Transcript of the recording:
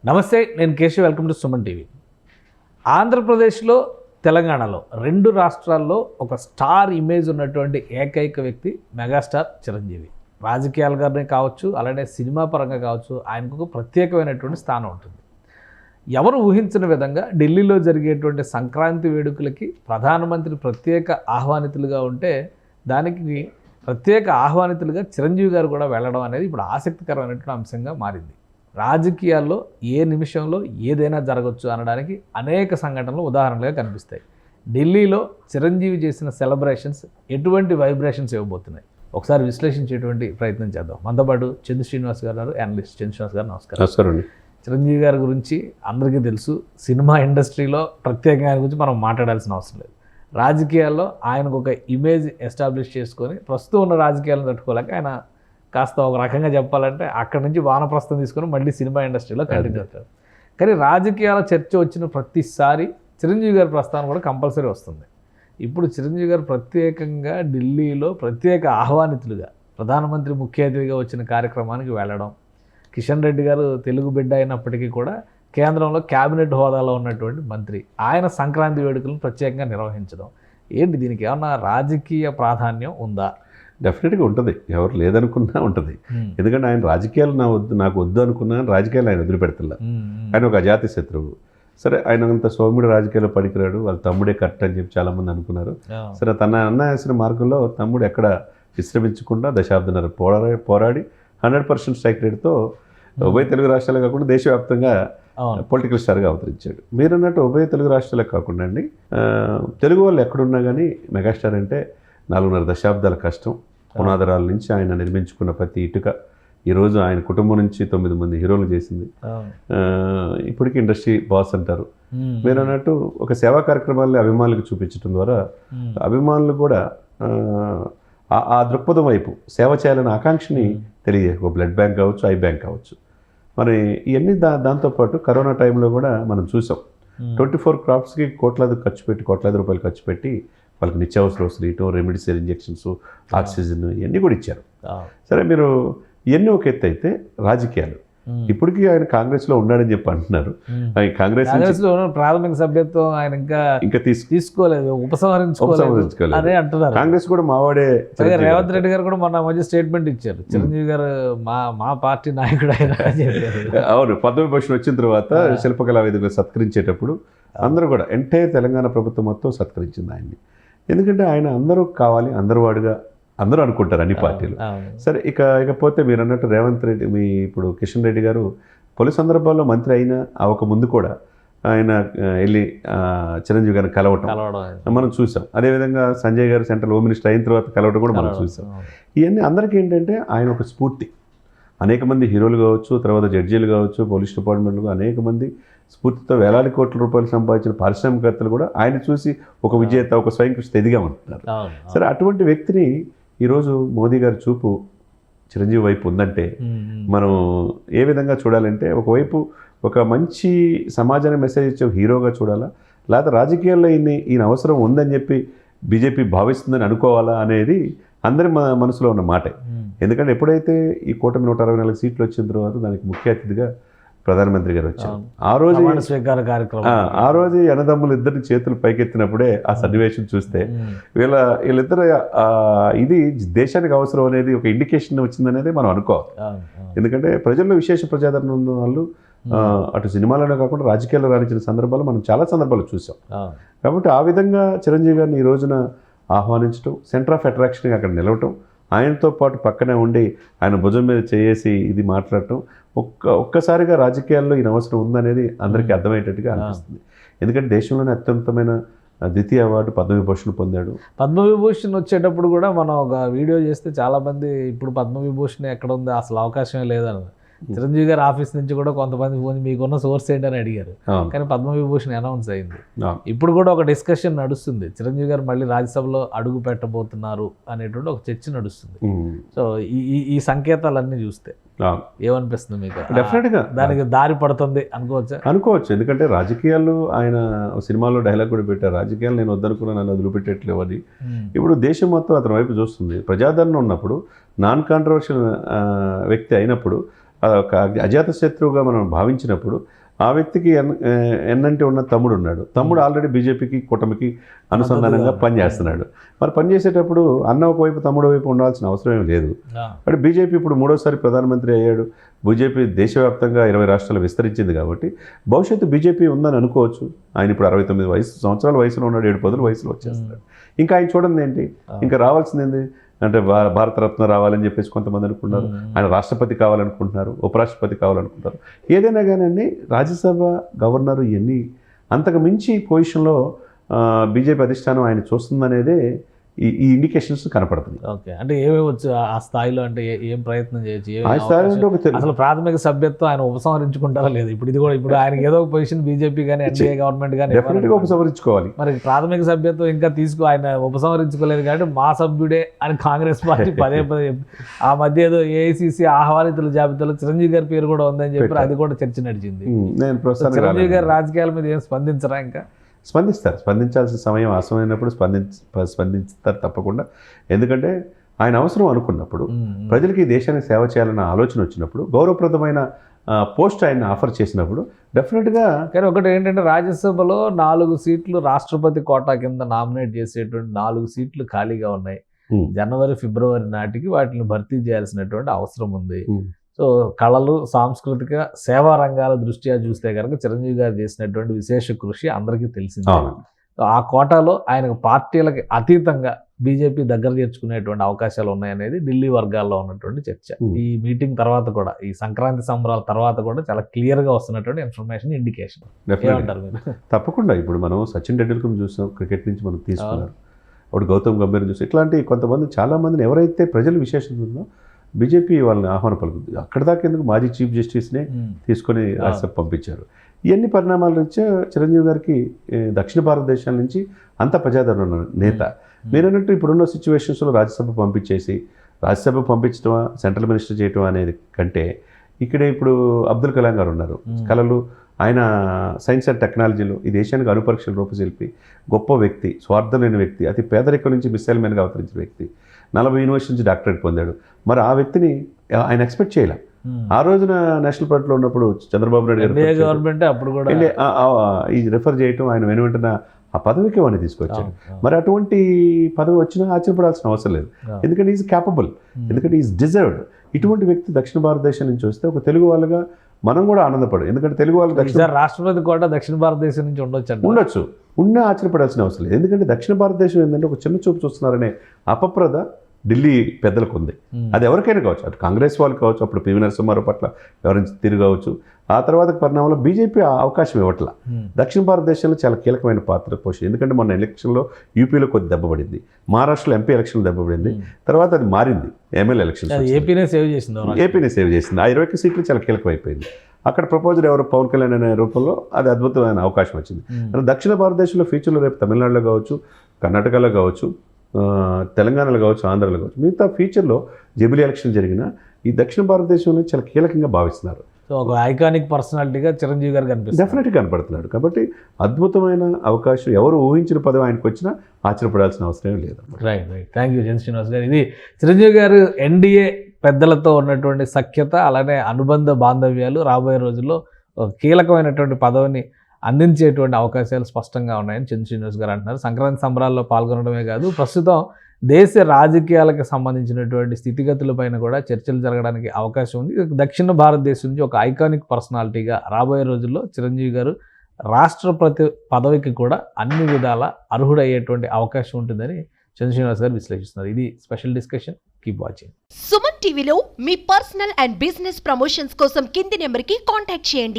నమస్తే, నేను Keshav. Welcome to Suman TV. ఆంధ్రప్రదేశ్లో, తెలంగాణలో రెండు రాష్ట్రాల్లో ఒక స్టార్ ఇమేజ్ ఉన్నటువంటి ఏకైక వ్యక్తి మెగాస్టార్ చిరంజీవి. రాజకీయాలుగానే కావచ్చు, అలానే సినిమా పరంగా కావచ్చు, ఆయనకు ఒక ప్రత్యేకమైనటువంటి స్థానం ఉంటుంది. ఎవరు ఊహించిన విధంగా ఢిల్లీలో జరిగేటువంటి సంక్రాంతి వేడుకలకి ప్రధానమంత్రి ప్రత్యేక ఆహ్వానితులుగా ఉంటే, దానికి ప్రత్యేక ఆహ్వానితులుగా చిరంజీవి గారు కూడా వెళ్ళడం అనేది ఇప్పుడు ఆసక్తికరమైనటువంటి అంశంగా మారింది. రాజకీయాల్లో ఏ నిమిషంలో ఏదైనా జరగవచ్చు అనడానికి అనేక సంఘటనలు ఉదాహరణలుగా కనిపిస్తాయి. ఢిల్లీలో చిరంజీవి చేసిన సెలబ్రేషన్స్ ఎటువంటి వైబ్రేషన్స్ ఇవ్వబోతున్నాయి, ఒకసారి విశ్లేషించేటువంటి ప్రయత్నం చేద్దాం. మనతో పాటు చందు శ్రీనివాస్ గారు, అనలిస్ట్ చందు శ్రీనివాస్ గారు. నమస్కారం. నమస్కారం అండి. చిరంజీవి గారి గురించి అందరికీ తెలుసు. సినిమా ఇండస్ట్రీలో ప్రత్యేకంగా ఆయన గురించి మనం మాట్లాడాల్సిన అవసరం లేదు. రాజకీయాల్లో ఆయనకు ఒక ఇమేజ్ ఎస్టాబ్లిష్ చేసుకొని ప్రస్తుతం ఉన్న రాజకీయాలను తట్టుకోలేక ఆయన కాస్త ఒక రకంగా చెప్పాలంటే అక్కడి నుంచి వానప్రస్థం తీసుకొని మళ్ళీ సినిమా ఇండస్ట్రీలో కంటిన్యూ అవుతారు. కానీ రాజకీయాల చర్చ వచ్చిన ప్రతిసారి చిరంజీవి గారి ప్రస్థానం కూడా కంపల్సరీ వస్తుంది. ఇప్పుడు చిరంజీవి గారు ప్రత్యేకంగా ఢిల్లీలో ప్రత్యేక ఆహ్వానితులుగా ప్రధానమంత్రి ముఖ్య అతిథిగా వచ్చిన కార్యక్రమానికి వెళ్ళడం, కిషన్ రెడ్డి గారు తెలుగు బిడ్డ అయినప్పటికీ కూడా కేంద్రంలో క్యాబినెట్ హోదాలో ఉన్నటువంటి మంత్రి, ఆయన సంక్రాంతి వేడుకలను ప్రత్యేకంగా నిర్వహించడం, ఏంటి దీనికి ఏమన్నా రాజకీయ ప్రాధాన్యం ఉందా? డెఫినెట్గా ఉంటుంది, ఎవరు లేదనుకున్నా ఉంటుంది. ఎందుకంటే ఆయన రాజకీయాలు నాకు వద్దు అనుకున్నా రాజకీయాలు ఆయన వదిలిపెడతలే. ఆయన ఒక అజాతి శత్రువు. సరే, ఆయన అంత సౌమ్యుడు రాజకీయాల్లో పనికిరాడు, వాళ్ళ తమ్ముడే కరెక్ట్ అని చెప్పి చాలామంది అనుకున్నారు. సరే, తన అన్న వేసిన మార్గంలో తమ్ముడు ఎక్కడ విశ్రమించకుండా దశాబ్దన్నర పోరాడి 100% స్ట్రైక్ రేట్తో ఉభయ తెలుగు రాష్ట్రాలే కాకుండా దేశవ్యాప్తంగా పొలిటికల్ స్టార్గా అవతరించాడు. మీరు అన్నట్టు ఉభయ తెలుగు రాష్ట్రాలే కాకుండా అండి, తెలుగు వాళ్ళు ఎక్కడున్నా కానీ మెగాస్టార్ అంటే 4.5 దశాబ్దాల కష్టం, పునాదరాల నుంచి ఆయన నిర్మించుకున్న ప్రతి ఇటుక ఈరోజు ఆయన కుటుంబం నుంచి 9 మంది హీరోలు చేసింది. ఇప్పటికీ ఇండస్ట్రీ బాస్ అంటారు. మీరు అన్నట్టు ఒక సేవా కార్యక్రమాలని అభిమానులకు చూపించడం ద్వారా అభిమానులు కూడా ఆ దృక్పథం వైపు సేవ చేయాలనే ఆకాంక్షని తెలియజే, ఒక బ్లడ్ బ్యాంక్ కావచ్చు, ఐ బ్యాంక్ కావచ్చు. మరి ఇవన్నీ దాంతోపాటు కరోనా టైంలో కూడా మనం చూసాం. 24 క్రాప్స్కి కోట్లాది రూపాయలు ఖర్చు పెట్టి వాళ్ళకి నిత్యావసర వస్తువులు ఇవ్వటం, రెమిడిసివిర్ ఇంజెక్షన్స్, ఆక్సిజన్ ఇవన్నీ కూడా ఇచ్చారు. సరే, మీరు ఇవన్నీ ఒక ఎత్తు అయితే రాజకీయాలు ఇప్పటికీ ఆయన కాంగ్రెస్లో ఉన్నాడని చెప్పి అంటున్నారు. కాంగ్రెస్ ప్రాథమిక సభ్యత్వం ఆయన ఇంకా తీసుకోలేదు, ఉపసంహరించుకోలేదు అదే అంటున్నారు. కాంగ్రెస్ కూడా మావాడే. రేవంత్ రెడ్డి గారు కూడా మొన్న మధ్య స్టేట్మెంట్ ఇచ్చారు, చిరంజీవి గారు మా పార్టీ నాయకుడు ఆయన. అవును, పద్మవిభూషణ్ వచ్చిన తర్వాత శిల్పకళా వేదికలు సత్కరించేటప్పుడు అందరూ కూడా ఎంటైర్ తెలంగాణ ప్రభుత్వం మొత్తం సత్కరించింది ఆయన్ని. ఎందుకంటే ఆయన అందరూ కావాలి, అందరూ వాడుగా అందరూ అనుకుంటారు అన్ని పార్టీలు. సరే, ఇకపోతే మీరు అన్నట్టు రేవంత్ రెడ్డి, ఇప్పుడు కిషన్ రెడ్డి గారు పలు సందర్భాల్లో మంత్రి అయినా అవక ముందు కూడా ఆయన వెళ్ళి చిరంజీవి గారిని కలవటం మనం చూసాం. అదేవిధంగా సంజయ్ గారు సెంట్రల్ హోమ్ మినిస్టర్ అయిన తర్వాత కలవటం కూడా మనం చూసాం. ఇవన్నీ అందరికీ ఏంటంటే ఆయన ఒక స్ఫూర్తి. అనేక మంది హీరోలు కావచ్చు, తర్వాత జడ్జీలు కావచ్చు, పోలీస్ డిపార్ట్మెంట్లు అనేక మంది స్ఫూర్తితో వేలాది కోట్ల రూపాయలు సంపాదించిన పారిశ్రామికవేత్తలు కూడా ఆయన చూసి ఒక విజేత, ఒక స్వయం కృషి ఎదిగా ఉంటున్నారు. సరే, అటువంటి వ్యక్తిని ఈరోజు మోదీ గారి చూపు చిరంజీవి వైపు ఉందంటే మనం ఏ విధంగా చూడాలంటే, ఒకవైపు ఒక మంచి సమాజానికి మెసేజ్ ఇచ్చే హీరోగా చూడాలా, లేకపోతే రాజకీయాల్లో ఈయన అవసరం ఉందని చెప్పి బీజేపీ భావిస్తుందని అనుకోవాలా అనేది అందరి మనసులో ఉన్న మాటే. ఎందుకంటే ఎప్పుడైతే ఈ కూటమి 164 సీట్లు వచ్చిన తర్వాత దానికి ముఖ్య అతిథిగా ప్రధానమంత్రి గారు వచ్చారు. ఆ రోజు అన్నదమ్ములు ఇద్దరిని చేతులు పైకెత్తినప్పుడే ఆ సన్నివేశం చూస్తే వీళ్ళిద్దరు ఇది దేశానికి అవసరం అనేది ఒక ఇండికేషన్ వచ్చిందనేది మనం అనుకోవాలి. ఎందుకంటే ప్రజల్లో విశేష ప్రజాదరణ ఉన్న వాళ్ళు అటు సినిమాలోనే కాకుండా రాజకీయాల్లో రాణించిన సందర్భాలు మనం చాలా సందర్భాలు చూసాం. కాబట్టి ఆ విధంగా చిరంజీవి గారిని ఈ రోజున ఆహ్వానించడం, సెంటర్ ఆఫ్ అట్రాక్షన్గా అక్కడ నిలవటం, ఆయనతో పాటు పక్కనే ఉండి ఆయన భుజం మీద చేసి ఇది మాట్లాడటం, ఒక్కసారిగా రాజకీయాల్లో ఈయన అవసరం ఉందనేది అందరికీ అర్థమయ్యేటట్టుగా అనిపిస్తుంది. ఎందుకంటే దేశంలోనే అత్యున్నతమైన ద్వితీయ అవార్డు పద్మవిభూషణ్ పొందాడు. పద్మవిభూషణ్ వచ్చేటప్పుడు కూడా మనం ఒక వీడియో చేస్తే చాలామంది ఇప్పుడు పద్మవిభూషణ్ ఎక్కడ ఉంది, అసలు అవకాశమే లేదని చిరంజీవి గారి ఆఫీస్ నుంచి కూడా కొంతమంది ఫోన్ మీకున్న సోర్స్ ఏంటని అడిగారు. కానీ పద్మవిభూషణ్ అనౌన్స్ అయింది. ఇప్పుడు కూడా ఒక డిస్కషన్ నడుస్తుంది, చిరంజీవి గారు మళ్ళీ రాజ్యసభలో అడుగు పెట్టబోతున్నారు అనేటువంటి ఒక చర్చ నడుస్తుంది. సో ఈ సంకేతాలన్నీ చూస్తే ఏమనిపిస్తుంది మీకు? డెఫినెట్గా దానికి దారి పడుతుంది అనుకోవచ్చు. ఎందుకంటే రాజకీయాలు, ఆయన సినిమాలో డైలాగ్ కూడా పెట్టారు, రాజకీయాలు నేను వద్దనుకున్నా నన్ను వదిలిపెట్టట్లేవు అని. ఇప్పుడు దేశం మొత్తం అతని వైపు చూస్తుంది. ప్రజాదరణ ఉన్నప్పుడు, నాన్ కాంట్రవర్షియల్ వ్యక్తి అయినప్పుడు ఒక అజాత శత్రువుగా మనం భావించినప్పుడు ఆ వ్యక్తికి ఎన్నంటి ఉన్న తమ్ముడు ఉన్నాడు. తమ్ముడు ఆల్రెడీ బీజేపీకి కూటమికి అనుసంధానంగా పనిచేస్తున్నాడు. మరి పనిచేసేటప్పుడు అన్న ఒకవైపు తమ్ముడు వైపు ఉండాల్సిన అవసరం ఏం లేదు. అంటే బీజేపీ ఇప్పుడు 3వసారి ప్రధానమంత్రి అయ్యాడు. బీజేపీ దేశవ్యాప్తంగా 20 రాష్ట్రాలు విస్తరించింది కాబట్టి భవిష్యత్తు బీజేపీ ఉందని అనుకోవచ్చు. ఆయన ఇప్పుడు 69 సంవత్సరాల వయసులో ఉన్నాడు, 7 పదుల వయసులో వచ్చేస్తున్నాడు. ఇంకా ఆయన చూడండి ఏంటి, ఇంకా రావాల్సింది ఏంటి అంటే భారతరత్న రావాలని చెప్పేసి కొంతమంది అనుకుంటున్నారు. ఆయన రాష్ట్రపతి కావాలనుకుంటున్నారు, ఉపరాష్ట్రపతి కావాలనుకుంటారు. ఏదైనా కానీ రాజ్యసభ గవర్నరు ఇవన్నీ అంతకు మించి పొజిషన్లో బీజేపీ అధిష్టానం ఆయన చూస్తుందనేదే ఈ ఇండికేషన్స్ కనపడుతుంది. ఓకే, అంటే ఏమేమి వచ్చు ఆ స్థాయిలో, అంటే ఏం ప్రయత్నం చేయొచ్చు? ఆ స్థాయిలో అంటే ఒక అసలు ప్రాథమిక సభ్యత్వం ఆయన ఉపసంహరించుకుంటారా లేదు? ఇప్పుడు ఆయనకి ఏదో ఒక పొజిషన్ బీజేపీ కానీ ఎన్డీఏ గవర్నమెంట్ కానీ డెఫినెట్గా ఉపసంహరించుకోవాలి. మరి ప్రాథమిక సభ్యత్వం ఇంకా ఆయన ఉపసంహరించుకోలేదు కాబట్టి మా సభ్యుడే అని కాంగ్రెస్ పార్టీ పదే ఆ మధ్య ఏదో ఏఐసిసి ఆహ్వానితుల జాబితాలో చిరంజీవి గారి పేరు కూడా ఉందని చెప్పి అది కూడా చర్చ నడిచింది. నేను చిరంజీవి గారి రాజకీయాల మీద ఏం స్పందించరా? ఇంకా స్పందిస్తారు. స్పందించాల్సిన సమయం ఆసమైనప్పుడు స్పందిస్తారు తప్పకుండా. ఎందుకంటే ఆయన అవసరం అనుకున్నప్పుడు, ప్రజలకి ఈ దేశానికి సేవ చేయాలన్న ఆలోచన వచ్చినప్పుడు, గౌరవప్రదమైన పోస్ట్ ఆయన ఆఫర్ చేసినప్పుడు డెఫినెట్గా. కానీ ఒకటి ఏంటంటే రాజ్యసభలో 4 సీట్లు రాష్ట్రపతి కోటా కింద నామినేట్ చేసేటువంటి 4 సీట్లు ఖాళీగా ఉన్నాయి. జనవరి ఫిబ్రవరి నాటికి వాటిని భర్తీ చేయాల్సినటువంటి అవసరం ఉంది. సో కళలు, సాంస్కృతిక సేవా రంగాల దృష్ట్యా చూస్తే కనుక చిరంజీవి గారు చేసినటువంటి విశేష కృషి అందరికీ తెలిసింది. ఆ కోటాలో ఆయనకు పార్టీలకి అతీతంగా బీజేపీ దగ్గర చేర్చుకునేటువంటి అవకాశాలు ఉన్నాయనేది ఢిల్లీ వర్గాల్లో ఉన్నటువంటి చర్చ. ఈ మీటింగ్ తర్వాత కూడా, ఈ సంక్రాంతి సంబరాల తర్వాత కూడా చాలా క్లియర్గా వస్తున్నటువంటి ఇన్ఫర్మేషన్, ఇండికేషన్. ఏమంటారు మీరు? తప్పకుండా. ఇప్పుడు మనం సచిన్ టెండూల్కర్ చూసాం, క్రికెట్ నుంచి మనం తీసుకున్నారు. అప్పుడు గౌతమ్ గంభీర్ చూసాం. ఇట్లాంటి కొంతమంది చాలామందిని ఎవరైతే ప్రజల విశేషత ఉందో బీజేపీ వాళ్ళని ఆహ్వానం పలుకుతుంది. అక్కడ దాకా ఎందుకు మాజీ చీఫ్ జస్టిస్నే తీసుకొని రాజ్యసభ పంపించారు. ఇవన్నీ పరిణామాల నుంచే చిరంజీవి గారికి దక్షిణ భారతదేశం నుంచి అంత ప్రజాదరణ ఉన్న నేత. మీరన్నట్టు ఇప్పుడున్న సిచ్యువేషన్స్లో రాజ్యసభ పంపించడమా, సెంట్రల్ మినిస్టర్ చేయటం అనేది కంటే ఇక్కడే ఇప్పుడు అబ్దుల్ కలాం గారు ఉన్నారు. కళలు, ఆయన సైన్స్ అండ్ టెక్నాలజీలో ఈ దేశానికి అణుపరీక్షల రూపశిల్పి, గొప్ప వ్యక్తి, స్వార్థం లేని వ్యక్తి, అతి పేదరికం నుంచి మిస్సైల్ మ్యాన్గా అవతరించిన వ్యక్తి, 40 యూనివర్సిటీ నుంచి డాక్టరేట్ పొందాడు. మరి ఆ వ్యక్తిని ఆయన ఎక్స్పెక్ట్ చేయలే. ఆ రోజున నేషనల్ పార్టీలో ఉన్నప్పుడు చంద్రబాబు నాయుడు గారు గవర్నమెంట్ అప్పుడు కూడా ఈ రిఫర్ చేయటం, ఆయన వెనువెంటనే ఆ పదవికి వాడిని తీసుకొచ్చాడు. మరి అటువంటి పదవి వచ్చినా ఆశ్చర్యపడాల్సిన అవసరం లేదు. ఎందుకంటే ఈజ్ క్యాపబుల్, ఎందుకంటే ఈజ్ డిజర్వ్డ్. ఇటువంటి వ్యక్తి దక్షిణ భారతదేశం నుంచి వస్తే ఒక తెలుగు వాళ్ళగా మనం కూడా ఆనందపడు. ఎందుకంటే తెలుగు వాళ్ళు రాష్ట్రపతి కూడా దక్షిణ భారతదేశం నుంచి ఉండొచ్చు, ఆశ్చర్యపడాల్సిన అవసరం లేదు. ఎందుకంటే దక్షిణ భారతదేశం ఏంటంటే ఒక చిన్న చూపు చూస్తున్నారనే అపప్రద ఢిల్లీ పెద్దలకు ఉంది. అది ఎవరికైనా కావచ్చు, అటు కాంగ్రెస్ వాళ్ళు కావచ్చు, అప్పుడు పివి నరసింహారావు పట్ల ఎవరైనా తిరగవచ్చు. ఆ తర్వాత పరిణామంలో బీజేపీ అవకాశం ఇవ్వట్ల. దక్షిణ భారతదేశంలో చాలా కీలకమైన పాత్ర పోషించింది. ఎందుకంటే మొన్న ఎలక్షన్లో యూపీలో కొద్ది దెబ్బపడింది, మహారాష్ట్రలో ఎంపీ ఎలక్షన్లో దెబ్బపడింది, తర్వాత అది మారింది, ఎమ్మెల్యే ఎలక్షన్ ఏపీనే సేవ్ చేసింది. ఆ 20 సీట్లు చాలా కీలకమైపోయింది. అక్కడ ప్రపోజల్ ఎవరు, పవన్ కళ్యాణ్ అనే రూపంలో అది అద్భుతమైన అవకాశం వచ్చింది. దక్షిణ భారతదేశంలో ఫ్యూచర్లో రేపు తమిళనాడులో కావచ్చు, కర్ణాటకలో కావచ్చు, తెలంగాణలో కావచ్చు, ఆంధ్రలో కావచ్చు, మిగతా ఫ్యూచర్లో జమిలీ ఎలక్షన్ జరిగిన ఈ దక్షిణ భారతదేశంలో చాలా కీలకంగా భావిస్తున్నారు. సో ఒక ఐకానిక్ పర్సనాలిటీగా చిరంజీవి గారు కనిపిస్తారు, డెఫినెట్గా కనపడుతున్నాడు. కాబట్టి అద్భుతమైన అవకాశం, ఎవరు ఊహించిన పదవి ఆయనకు వచ్చినా ఆశ్చర్యపడాల్సిన అవసరం లేదు. Right. Thank you Jan Srinivas గారు. ఇది చిరంజీవి గారు ఎన్డీఏ పెద్దలతో ఉన్నటువంటి సఖ్యత, అలానే అనుబంధ బాంధవ్యాలు రాబోయే రోజుల్లో కీలకమైనటువంటి పదవిని అందించేటువంటి అవకాశాలు స్పష్టంగా ఉన్నాయని చంద్ర శ్రీనివాస్ గారు అంటున్నారు. సంక్రాంతి సంబరాల్లో పాల్గొనడమే కాదు, ప్రస్తుతం దేశ రాజకీయాలకు సంబంధించినటువంటి స్థితిగతులపైన కూడా చర్చలు జరగడానికి అవకాశం ఉంది. దక్షిణ భారతదేశం నుంచి ఒక ఐకానిక్ పర్సనాలిటీగా రాబోయే రోజుల్లో చిరంజీవి గారు రాష్ట్రపతి పదవికి కూడా అన్ని విధాల అర్హుడయ్యేటువంటి అవకాశం ఉంటుందని చంద్ర శ్రీనివాస్ గారు విశ్లేషిస్తున్నారు. ఇది special discussion. Keep watching. Suman టీవీలో మీ పర్సనల్ అండ్ బిజినెస్ ప్రమోషన్స్ కోసం కింది నెంబర్కి కాంటాక్ట్ చేయండి.